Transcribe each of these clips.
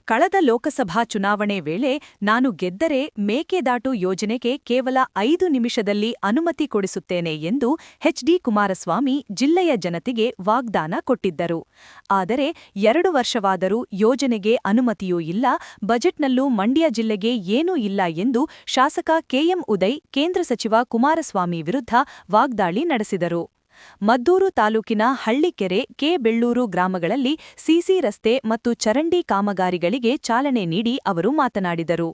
ಕಳೆದ ಲೋಕಸಭಾ ಚುನಾವಣೆ ವೇಳೆ ನಾನು ಗೆದ್ದರೆ ಮೇಕೆದಾಟು ಯೋಜನೆಗೆ ಕೇವಲ 5 ನಿಮಿಷದಲ್ಲಿ ಅನುಮತಿ ಕೊಡಿಸುತ್ತೇನೆ ಎಂದು ಎಚ್.ಡಿ. ಕುಮಾರಸ್ವಾಮಿ ಜಿಲ್ಲೆಯ ಜನತೆಗೆ ವಾಗ್ದಾನ ಕೊಟ್ಟಿದ್ದರು. ಆದರೆ 2 ವರ್ಷವಾದರೂ ಯೋಜನೆಗೆ ಅನುಮತಿಯೂ ಇಲ್ಲ, ಬಜೆಟ್ನಲ್ಲೂ ಮಂಡ್ಯ ಜಿಲ್ಲೆಗೆ ಏನೂ ಇಲ್ಲ ಎಂದು ಶಾಸಕ ಕೆಎಂ ಉದಯ್ ಕೇಂದ್ರ ಸಚಿವ ಕುಮಾರಸ್ವಾಮಿ ವಿರುದ್ಧ ವಾಗ್ದಾಳಿ ನಡೆಸಿದರು. ಮದ್ದೂರು ತಾಲೂಕಿನ ಹಳ್ಳಿಕೆರೆ, ಕೆ. ಬೆಳ್ಳೂರು ಗ್ರಾಮಗಳಲ್ಲಿ ಸಿಸಿ ರಸ್ತೆ ಮತ್ತು ಚರಂಡಿ ಕಾಮಗಾರಿಗಳಿಗೆ ಚಾಲನೆ ನೀಡಿ ಅವರು ಮಾತನಾಡಿದರು.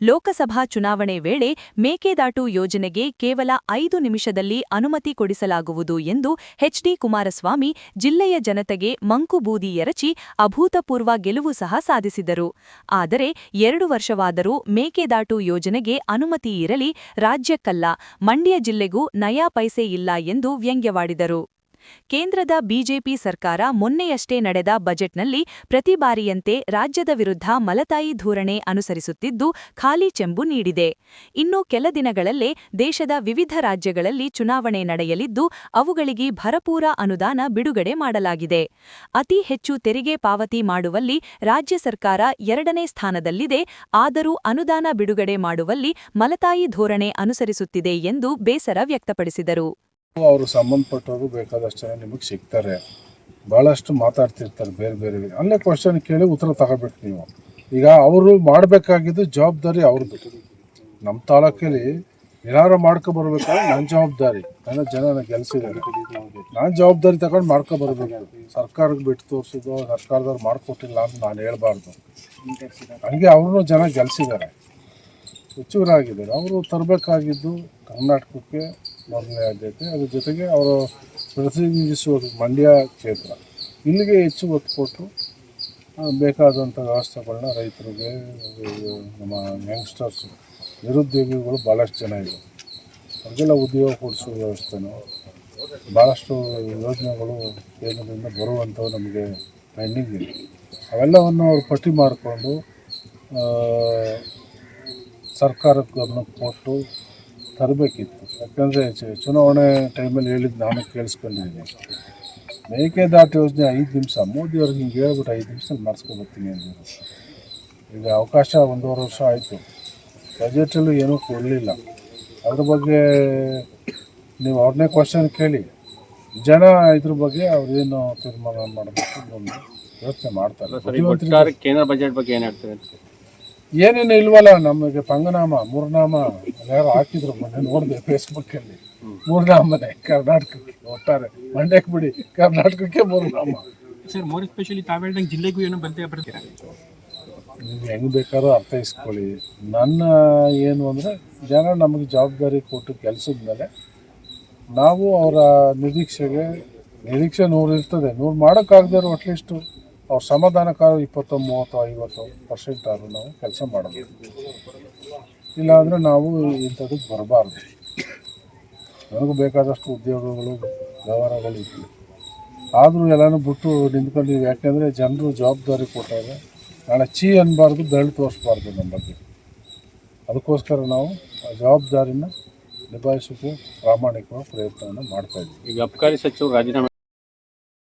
ಲೋಕಸಭಾ ಚುನಾವಣೆ ವೇಳೆ ಮೇಕೆದಾಟು ಯೋಜನೆಗೆ ಕೇವಲ 5 ನಿಮಿಷದಲ್ಲಿ ಅನುಮತಿ ಕೊಡಿಸಲಾಗುವುದು ಎಂದು ಎಚ್.ಡಿ. ಕುಮಾರಸ್ವಾಮಿ ಜಿಲ್ಲೆಯ ಜನತೆಗೆ ಮಂಕುಬೂದಿ ಎರಚಿ ಅಭೂತಪೂರ್ವ ಗೆಲುವು ಸಹ ಸಾಧಿಸಿದರು. ಆದರೆ 2 ವರ್ಷವಾದರೂ ಮೇಕೆದಾಟು ಯೋಜನೆಗೆ ಅನುಮತಿ ಇರಲಿ, ರಾಜ್ಯಕ್ಕಲ್ಲ, ಮಂಡ್ಯ ಜಿಲ್ಲೆಗೂ ನಯಾ ಪೈಸೆ ಇಲ್ಲ ಎಂದು ವ್ಯಂಗ್ಯವಾಡಿದರು. ಕೇಂದ್ರದ ಬಿಜೆಪಿ ಸರ್ಕಾರ ಮೊನ್ನೆಯಷ್ಟೇ ನಡೆದ ಬಜೆಟ್ನಲ್ಲಿ ಪ್ರತಿ ಬಾರಿಯಂತೆ ರಾಜ್ಯದ ವಿರುದ್ಧ ಮಲತಾಯಿ ಧೋರಣೆ ಅನುಸರಿಸುತ್ತಿದ್ದು ಖಾಲಿ ಚೆಂಬು ನೀಡಿದೆ. ಇನ್ನು ಕೆಲ ದಿನಗಳಲ್ಲೇ ದೇಶದ ವಿವಿಧ ರಾಜ್ಯಗಳಲ್ಲಿ ಚುನಾವಣೆ ನಡೆಯಲಿದ್ದು ಅವುಗಳಿಗೆ ಭರಪೂರ ಅನುದಾನ ಬಿಡುಗಡೆ ಮಾಡಲಾಗಿದೆ. ಅತಿ ಹೆಚ್ಚು ತೆರಿಗೆ ಪಾವತಿ ಮಾಡುವಲ್ಲಿ ರಾಜ್ಯ ಸರ್ಕಾರ 2ನೇ ಸ್ಥಾನದಲ್ಲಿದೆ. ಆದರೂ ಅನುದಾನ ಬಿಡುಗಡೆ ಮಾಡುವಲ್ಲಿ ಮಲತಾಯಿ ಧೋರಣೆ ಅನುಸರಿಸುತ್ತಿದೆ ಎಂದು ಬೇಸರ ವ್ಯಕ್ತಪಡಿಸಿದರು. ಅವರು ಸಂಬಂಧಪಟ್ಟವರು ಬೇಕಾದಷ್ಟು ಜನ ನಿಮಗೆ ಸಿಗ್ತಾರೆ, ಭಾಳಷ್ಟು ಮಾತಾಡ್ತಿರ್ತಾರೆ ಬೇರೆ ಬೇರೆ. ಅಲ್ಲೇ ಕ್ವಶನ್ ಕೇಳಿ ಉತ್ತರ ತಗೋಬೇಕು ನೀವು. ಈಗ ಅವರು ಮಾಡಬೇಕಾಗಿದ್ದು ಜವಾಬ್ದಾರಿ ಅವ್ರದ್ದು. ನಮ್ಮ ತಾಲೂಕಲ್ಲಿ ಏನಾರು ಮಾಡ್ಕೊಬರ್ಬೇಕಾದ್ರೆ ನನ್ನ ಜವಾಬ್ದಾರಿ, ನನ್ನ ಜನ ಗೆಲ್ಸಿದ್ದಾರೆ, ನಾನು ಜವಾಬ್ದಾರಿ ತಗೊಂಡು ಮಾಡ್ಕೊಬರ್ಬೇಕು. ಸರ್ಕಾರಕ್ಕೆ ಬಿಟ್ಟು ತೋರಿಸೋದು ಸರ್ಕಾರದವ್ರು ಮಾಡಿಕೊಟ್ಟಿಲ್ಲ ಅಂತ ನಾನು ಹೇಳ್ಬಾರ್ದು. ಹಂಗೆ ಅವ್ರನ್ನೂ ಜನ ಗೆಲ್ಸಿದ್ದಾರೆ, ಸಚಿವರಾಗಿದ್ದಾರೆ. ಅವರು ತರಬೇಕಾಗಿದ್ದು ಕರ್ನಾಟಕಕ್ಕೆ ಮೊದಲನೇ ಆದ್ಯತೆ. ಅದ್ರ ಜೊತೆಗೆ ಅವರು ಪ್ರತಿನಿಧಿಸುವ ಮಂಡ್ಯ ಕ್ಷೇತ್ರ, ಇಲ್ಲಿಗೆ ಹೆಚ್ಚು ಒತ್ತು ಕೊಟ್ಟು ಬೇಕಾದಂಥ ವ್ಯವಸ್ಥೆಗಳನ್ನ ರೈತರಿಗೆ, ನಮ್ಮ ಯಂಗ್ಸ್ಟರ್ಸು, ನಿರುದ್ಯೋಗಿಗಳು ಭಾಳಷ್ಟು ಜನ ಇದೆ, ಅವ್ರಿಗೆಲ್ಲ ಉದ್ಯೋಗ ಕೊಡಿಸೋ ವ್ಯವಸ್ಥೆನೂ ಭಾಳಷ್ಟು ಯೋಜನೆಗಳು ಕೇಂದ್ರದಿಂದ ಬರುವಂಥವು ನಮಗೆ ಪೆಂಡಿಂಗ್ ಇದೆ. ಅವೆಲ್ಲವನ್ನು ಅವರು ಪಟ್ಟಿ ಮಾಡಿಕೊಂಡು ಸರ್ಕಾರಕ್ಕೆ ಗಮನಕ್ಕೆ ಕೊಟ್ಟು ತರಬೇಕಿತ್ತು. ಯಾಕಂದರೆ ಚುನಾವಣೆ ಟೈಮಲ್ಲಿ ಹೇಳಿದ್ದು ನಾನು ಕೇಳಿಸ್ಕೊಂಡಿದ್ದೀನಿ. ಮೇಕೆದಾಟು ಯೋಜನೆ 5 ನಿಮಿಷ, ಮೋದಿಯವ್ರಿಗೆ ಹಿಂಗೆ ಹೇಳ್ಬಿಟ್ಟು 5 ನಿಮಿಷದಲ್ಲಿ ಮಾಡಿಸ್ಕೊಬರ್ತೀನಿ ಅಂದರು. ಈಗ ಅವಕಾಶ 1.5 ವರ್ಷ ಆಯಿತು, ಬಜೆಟಲ್ಲೂ ಏನೂ ಕೊಡಲಿಲ್ಲ. ಅದ್ರ ಬಗ್ಗೆ ನೀವು ಅವ್ರನ್ನೇ ಕ್ವಶನ್ ಕೇಳಿ, ಜನ ಇದ್ರ ಬಗ್ಗೆ ಅವ್ರೇನು ತೀರ್ಮಾನ ಮಾಡಬೇಕು ಒಂದು ಯೋಚನೆ ಮಾಡ್ತಾರೆ. ಕೇಂದ್ರ ಬಜೆಟ್ ಬಗ್ಗೆ ಏನು ಹೇಳ್ತಾರೆ? ಏನೇನು ಇಲ್ವಲ್ಲ, ನಮಗೆ ಪಂಗನಾಮ ಮೂರ್ನಾಮ ಯಾರು ಹಾಕಿದ್ರು ಮೊನ್ನೆ ನೋಡಿದೆ ಫೇಸ್ಬುಕ್ಕಲ್ಲಿ. ಮೂರ್ನಾಮನೆ ಕರ್ನಾಟಕಕ್ಕೆ, ಒಟ್ಟಾರೆ ಮಂಡ್ಯಕ್ಕೆ ಬಿಡಿ, ಕರ್ನಾಟಕಕ್ಕೆ ಮೂರ್ನಾಮ. ಸರ್, ಮೋರ್ ಎಸ್ಪೆಷಲಿ ತಾವು ಜಿಲ್ಲೆಗೂ ಏನೋ ಬರ್ತೀರಾ? ನೀವು ಹೆಂಗೆ ಬೇಕಾದ್ರೂ ಅರ್ಥೈಸ್ಕೊಳ್ಳಿ. ನನ್ನ ಏನು ಅಂದರೆ, ಜನ ನಮಗೆ ಜವಾಬ್ದಾರಿ ಕೊಟ್ಟು ಕೆಲಸದ ಮೇಲೆ ನಾವು ಅವರ ನಿರೀಕ್ಷೆ 100 ಇರ್ತದೆ. 100 ಮಾಡೋಕ್ಕಾಗದೇ ಅಟ್ಲೀಸ್ಟು ಅವ್ರ ಸಮಾಧಾನಕಾರ 20, 30, 50% ಆದರೂ ನಾವು ಕೆಲಸ ಮಾಡಬೇಕು. ಇಲ್ಲಾಂದರೆ ನಾವು ಇಂಥದಕ್ಕೆ ಬರಬಾರ್ದು. ನನಗೂ ಬೇಕಾದಷ್ಟು ಉದ್ಯೋಗಗಳು, ವ್ಯವಹಾರಗಳು ಇತ್ತು, ಆದರೂ ಎಲ್ಲನೂ ಬಿಟ್ಟು ನಿಂತ್ಕೊಂಡಿವಿ. ಯಾಕೆಂದರೆ ಜನರು ಜವಾಬ್ದಾರಿ ಕೊಟ್ಟಾಗ ನಾಳೆ ಅನ್ಬಾರ್ದು, ಬೆರಳು ತೋರಿಸ್ಬಾರ್ದು ನಮ್ಮ ಬಗ್ಗೆ. ಅದಕ್ಕೋಸ್ಕರ ನಾವು ಆ ಜವಾಬ್ದಾರಿನ ನಿಭಾಯಿಸೋಕ್ಕೆ ಪ್ರಾಮಾಣಿಕವಾಗಿ ಪ್ರಯತ್ನವನ್ನು ಮಾಡ್ತಾಯಿದ್ವಿ. ಈಗ ಅಬಕಾರಿ ಸಚಿವರು ರಾಜೀನಾಮೆ